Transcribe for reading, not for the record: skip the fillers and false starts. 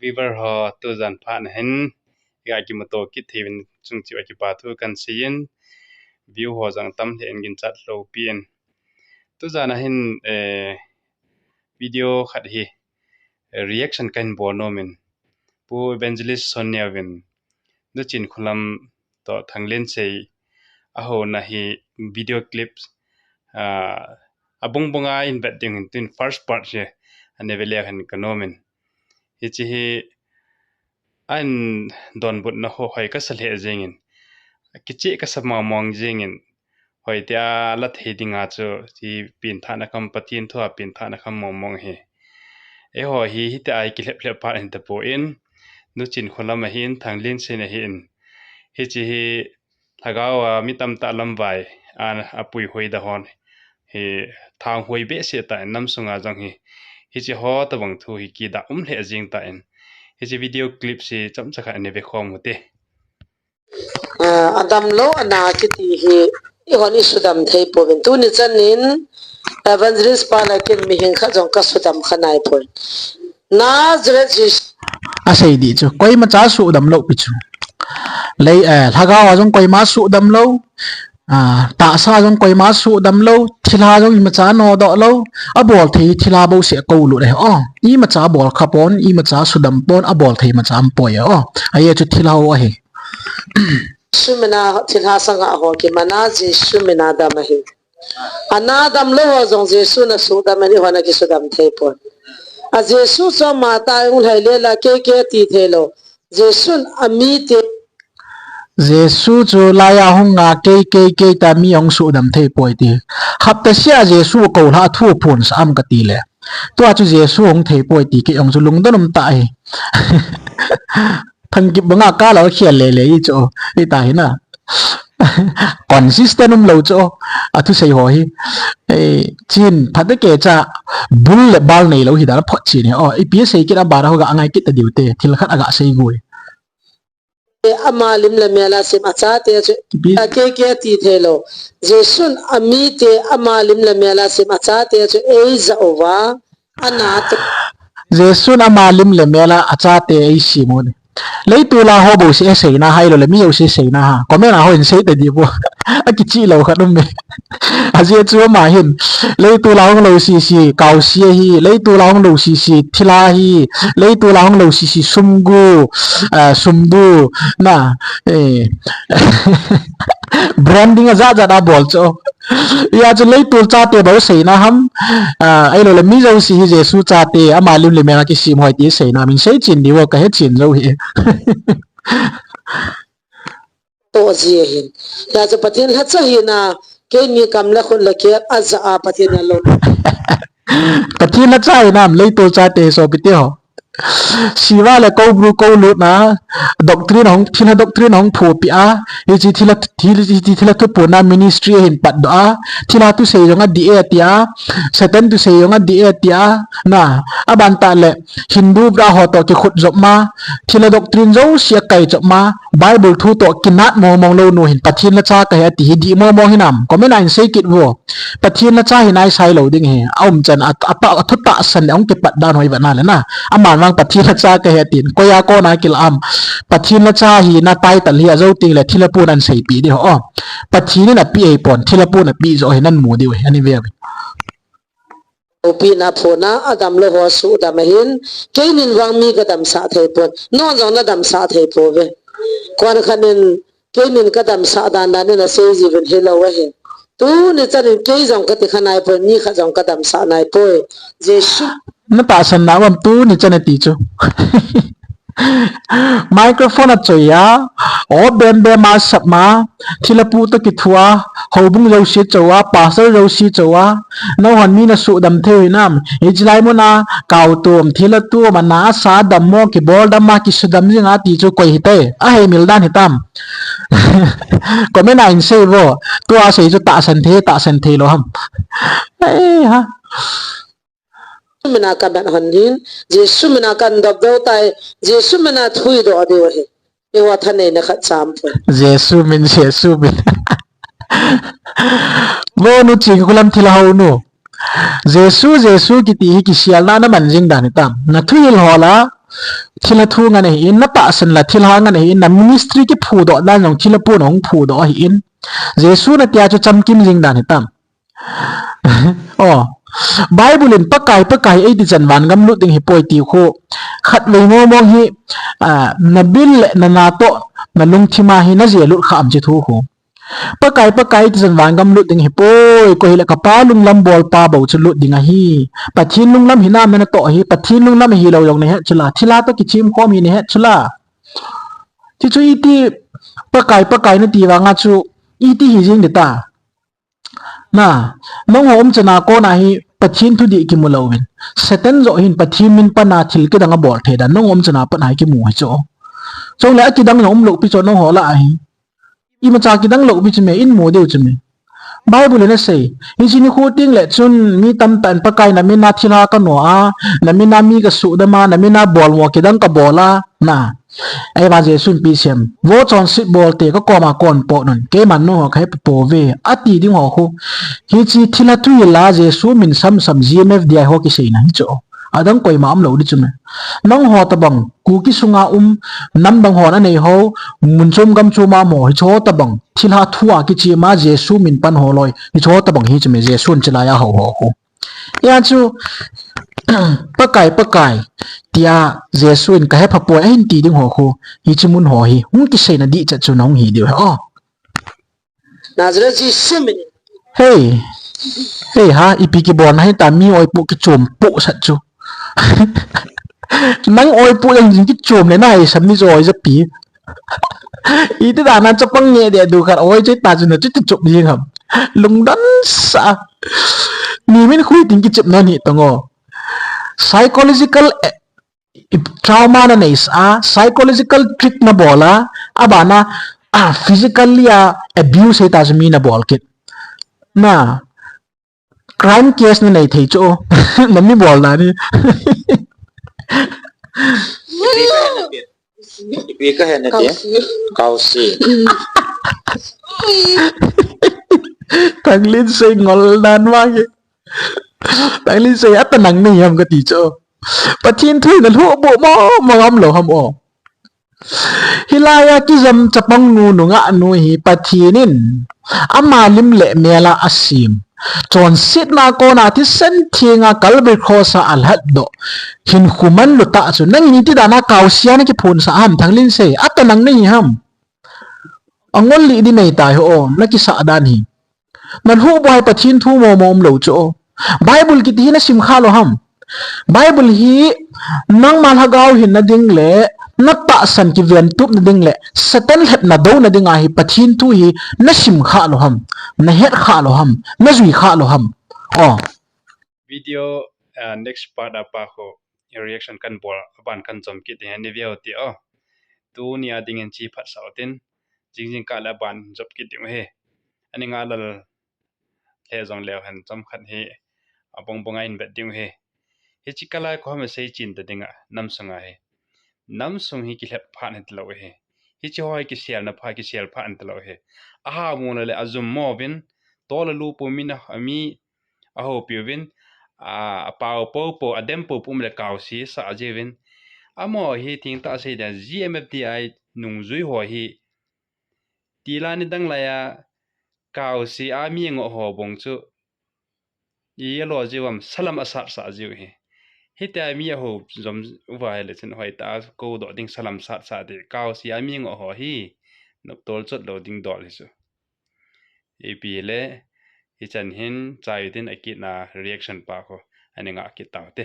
Weaver ho tu zan phan hen ga ki moto ki thivin chung chi ki pa thu kan sin view ho jang tam the engin chat lo pin tu zan hin video khat hi reaction kan bonomin pu evangelist Sonneo win nu Chinkholam to Thangliensei aho na hi video clips abong bonga in betting in first part je anevele han kanomin hichi hi an adonbutna ho hoi ka salhe jengin kichi ka sama mong jengin hoi tia la thedinga chu ti pin thana kam patin thua pin thana kam mong he e ho hi ta ai ki hlep hlep pa in ta po in nu Chinkholam hin Thangliensei na hin hichi hi thagawa mitam ta lambai an apui hoi da hon he thang hoi be se ta nam sunga jang hi hichi ho ta bang thu hi ki da le jing ta en hichi video clip si cham chakha ne be khom te adam lo ana kiti hi ihoni sudam thei povin tu ni chanin evangelist pala kin mi hin kha jong ka sudam khanai pon na zre ji asai di chu koi ma cha su dam lo pichu lei thaga wa jong koi ma su dam lo ta sa jong koi ma su dam lo thila jong ma cha no do lo a bol thei thila bo se ko lu re i ma cha bol kha pon i ma cha su dam pon a bol thei ma cha am poi ai chu thila wa he sumina thila sanga ho ki mana ji sumina da ma hi ana dam lo wa jong je su na su dam ni hona ki su dam thei pon a jesu so mata ul haile la ke ti thelo jesun ami te jesu chu laya hunga ke ta mi ong su dam thei poi ti khap ta sia jesu ko la thu phun sam ka ti le to chu jesu ong thei poi ti ke ong chu lung donum ta ai thang ki banga ka lo khial le i chu i ta hi na consistent lo cho athu sei ho hi chin phate ke cha bul le bal nei lo hi da pho chi ne i pi sei ki da bara ho ga angai ki ta diute thil khat aga sei gui amalim le mela sim acha te ke ti thelo jesun ami te amalim le mela sim acha te ei za ova anat jesun amalim le mela acha te ei simon lấy tu la ho bo se sei na hai lo le mi yo se sei na ha ko me na ho in sei te di bo a ki chi lo kha dum me a je chu ma hin lấy tu la hong lo si kaw si hi lấy tu la hong lo si thila hi lấy tu la hong lo si sumgu sumdu na branding a za da bol cho ya chu lấy tu cha te bo sei na ham ai lo le mi yo si hi jesu cha te ama lim le me na ki sim hoi ti sei na min sei chin di wo ka he chin zo hi to ji hin ya cha patin ha cha hi na ke ni kam la khun la ke azza a patin lo patin la cha nam lấy tu cha te so bi te ho siwa le ko bru ko lu na doctrine hong thina doctrine hong phu pi a hi chi thila tu pona ministry hin pat do a thila tu sei yong a di e tia satan tu sei yong a di e tia na aban ta le hindu bra ho to ki khut jop ma thila doctrine zo sia kai jop ma bible thu to kinat mo mong lo no hin pathin la cha ka ha ti di mo mo hinam ko me nine sei kit wo pathin la cha hinai sai lo ding he aum chan apa thutta san ong ki pat dan hoi wa na le na aman mang pathin la cha ka he tin ko ya ko na kil am pathin la cha hi na tai tal hi zo ting le thila pu nan sei pi di ho pathin na pi e pon thila pu na pi zo he nan mu di we ani ve opi na phona adam lo ho su da mahin keinin wang mi ka dam sa thei pon no jong na dam sa thei po ve kon khanin keinin ka dam sa dan dan na sei ji ven helo wa hin tu ni chanin ke jong ka ti khanai pon ni kha jong ka dam sa nai po jesu na ta san na wam tu ni chane ti chu microphone at ya o bembe ma sap ma thilapu to ki thua hobung ro si chowa pastor ro si chowa no han mi na su dam the nam ijlai mo na kaw tum thilatu ma na sa dam mo ki bol dam ma ki su dam jinga ti chu koi hite a he mil dan hitam ko me na in se wo tu a se chu ta san the lo ham ha mina ka ban hanin jesu mina kan dab do tai jesu mina thui do de wa he e wa thane na kha cham pho jesu min mo nu Chinkholam thila ho nu jesu ki ti hi ki sial na man jing dan tam na thui hola thila thu nga nei in na pa san la thila nga nei na ministry ki phu do da nong thila pu nong phu do hi in jesu na tia chu cham kim jing dan hitam oh bible in pakai ei di chan wan gam lu ding hi poi ti kho khat ve ngo mo hi na bil na na to na lung thima hi na je lu kham chi thu kho pakai ti chan wan gam lu ding hi poi ko hi la ka pa lung lam bol pa bo chu lu ding a hi pathin lung lam hi na me na to hi pathin lung lam hi lo yong ne he chula thila to ki chim khom hi ne he chula ti chu iti pakai na ti wa nga chu iti hi jing de ta na nong hom chana ko na hi pathin thu di ki mulawin seten zo hin pathin min pa na thil ke danga bol the da nong hom chana pa na ki mu hi cho chong la ki dang nom lo pi cho nong ho la hi i ma cha ki dang lo pi chme in mo deu chme bible na sei hi chini khu ting le chun mi tam tan pa kai na mi na thila ka no a na mi na mi ka su da ma na mi na bol mo ki dang ka bola na ai ba je sun pi sem wo chon sit bol te ko ko ma kon po non ke man no khai po ve ati ding ho khu hi chi thila tu la je su min sam gmf dia ho ki sei na hi cho adang koi ma am lo di chume nong ho ta bang ku ki sunga nam bang ho na nei ho mun chom gam chu ma mo hi cho ta bang thila thua ki chi ma je su min pan ho loi hi cho ta bang hi chume je sun chila ya ho ho khu ya chu pakai tia jesu in ka he phapo a hin ti ding ho khu hi chimun ho hi hung ki sei na di cha chu nong hi dio oh Nazareth ji simin hey ha ipi ki bon hai ta mi oi pu ki chom pu sat chu nang oi pu yang jing ki chom le nai sam ni rồi za pi i ti da na chapang nge de du khat oi chai ta chu na chu chup jing ham lung dan sa ni min khui ting ki chip na ni tongo psychological trauma na nei sa psychological trick na bola abana physically abuse hai ta mi na bol kit na crime case na nei thei cho nami bol na ni ipi ka hen na ti kausi Thangliensei ngol nan wa ge Thangliensei at nang ni ham ka ti cho pathin thui na lu bo mo ngam lo ham o hilaya ki jam chapang nu nu nga nu hi pathinin ama lim le mela asim chon sit na ko na ti sen thinga kalbe khosa alhat do hin khuman lu ta chu nang ni ti dana kausia na ki phun sa ham Thangliensei at nang ni ham angol li di nei tai ho na ki sa dan hi nan hu bai pathin thu mo mom lo cho bible ki ti na sim kha lo ham bible hi nang mal hagaw hin na ding le na pa san ki ven tup na ding le satan het na do na ding a hi pathin thu hi na sim kha lo ham na het kha lo ham na zui kha lo ham oh video next part apa ho reaction kan bol ban kan jom ki te ni video ti tu ni ading en chi phat sautin jing ka la ban job ki ti he ani nga lal he jong lew han chom khat he abong bonga in bet ding he chi kala ko me sei chin ta dinga nam sanga he nam sung hi ki lep phan het lo he chi hoi ki sial na pha ki sial phan ta lo he aha mo na le azum mo bin to la lu pu min ami aho piwin pau po adem po pum le kaw si sa ajewin amo hi ting ta sei da gmfdi nung zui ho hi tilani dang la ya kaw si ami ngo ho bong chu ye lo jiwam salam asar sa jiw he hita mi ho zom vai le chen hoi ta ko do ding salam sat sa de kaw si ami ngo ho hi nok tol chot lo ding dol hi chu e pi le hi chan hin chai din akit na reaction pa ko ani nga ki taw te